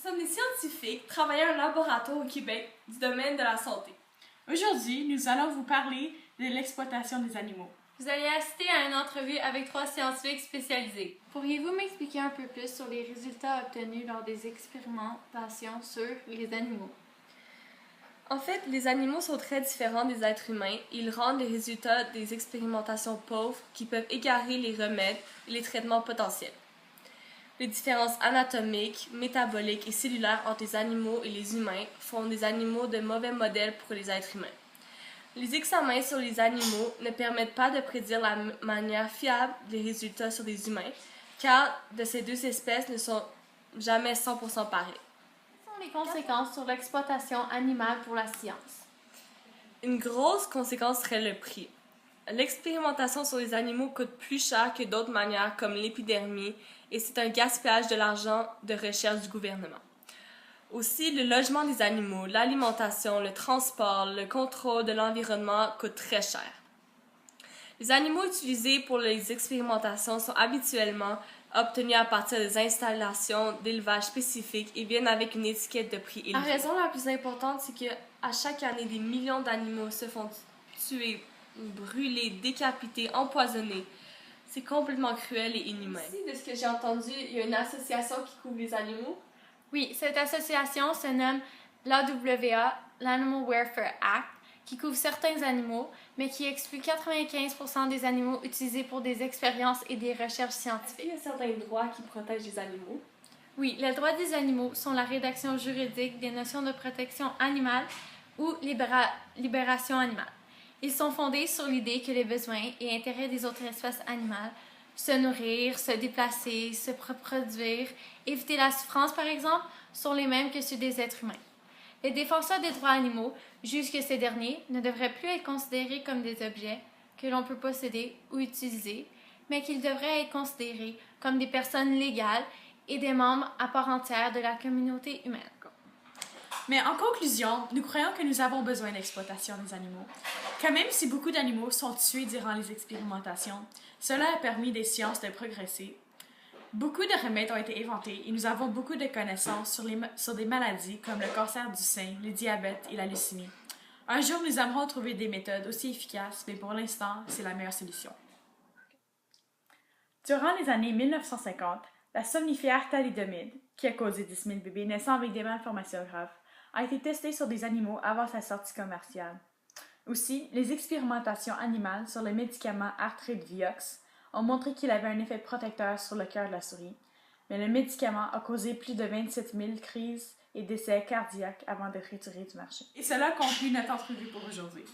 sommes des scientifiques travaillant en laboratoire au Québec du domaine de la santé. Aujourd'hui, nous allons vous parler de l'exploitation des animaux. Vous allez assister à une entrevue avec 3 scientifiques spécialisés. Pourriez-vous m'expliquer un peu plus sur les résultats obtenus lors des expérimentations sur les animaux? En fait, les animaux sont très différents des êtres humains et ils rendent les résultats des expérimentations pauvres qui peuvent égarer les remèdes et les traitements potentiels. Les différences anatomiques, métaboliques et cellulaires entre les animaux et les humains font des animaux de mauvais modèles pour les êtres humains. Les examens sur les animaux ne permettent pas de prédire la manière fiable des résultats sur les humains, car de ces deux espèces ne sont jamais 100% pareilles. Quelles sont les conséquences sur l'exploitation animale pour la science? Une grosse conséquence serait le prix. L'expérimentation sur les animaux coûte plus cher que d'autres manières comme l'épidermie et c'est un gaspillage de l'argent de recherche du gouvernement. Aussi, le logement des animaux, l'alimentation, le transport, le contrôle de l'environnement coûtent très cher. Les animaux utilisés pour les expérimentations sont habituellement obtenus à partir des installations d'élevage spécifiques et viennent avec une étiquette de prix élevée. La raison la plus importante, c'est qu'à chaque année, des millions d'animaux se font tuer, brûler, décapités, empoisonnés. C'est complètement cruel et inhumain. Ici, de ce que j'ai entendu, il y a une association qui couvre les animaux. Oui, cette association se nomme l'AWA, l'Animal Welfare Act, qui couvre certains animaux, mais qui exclut 95% des animaux utilisés pour des expériences et des recherches scientifiques. Il y a certains droits qui protègent les animaux. Oui, les droits des animaux sont la rédaction juridique des notions de protection animale ou libération animale. Ils sont fondés sur l'idée que les besoins et intérêts des autres espèces animales, se nourrir, se déplacer, se reproduire, éviter la souffrance par exemple, sont les mêmes que ceux des êtres humains. Les défenseurs des droits animaux jugent que ces derniers ne devraient plus être considérés comme des objets que l'on peut posséder ou utiliser, mais qu'ils devraient être considérés comme des personnes légales et des membres à part entière de la communauté humaine. Mais en conclusion, nous croyons que nous avons besoin d'exploitation des animaux. Car même si beaucoup d'animaux sont tués durant les expérimentations, cela a permis des sciences de progresser. Beaucoup de remèdes ont été inventés et nous avons beaucoup de connaissances sur des maladies comme le cancer du sein, le diabète et la leucémie. Un jour, nous aimerons trouver des méthodes aussi efficaces, mais pour l'instant, c'est la meilleure solution. Durant les années 1950, la somnifère thalidomide, qui a causé 10 000 bébés naissant avec des malformations graves, a été testée sur des animaux avant sa sortie commerciale. Aussi, les expérimentations animales sur le médicament Artride Vioxx ont montré qu'il avait un effet protecteur sur le cœur de la souris, mais le médicament a causé plus de 27 000 crises et décès cardiaques avant d'être retiré du marché. Et cela conclut notre entrevue pour aujourd'hui.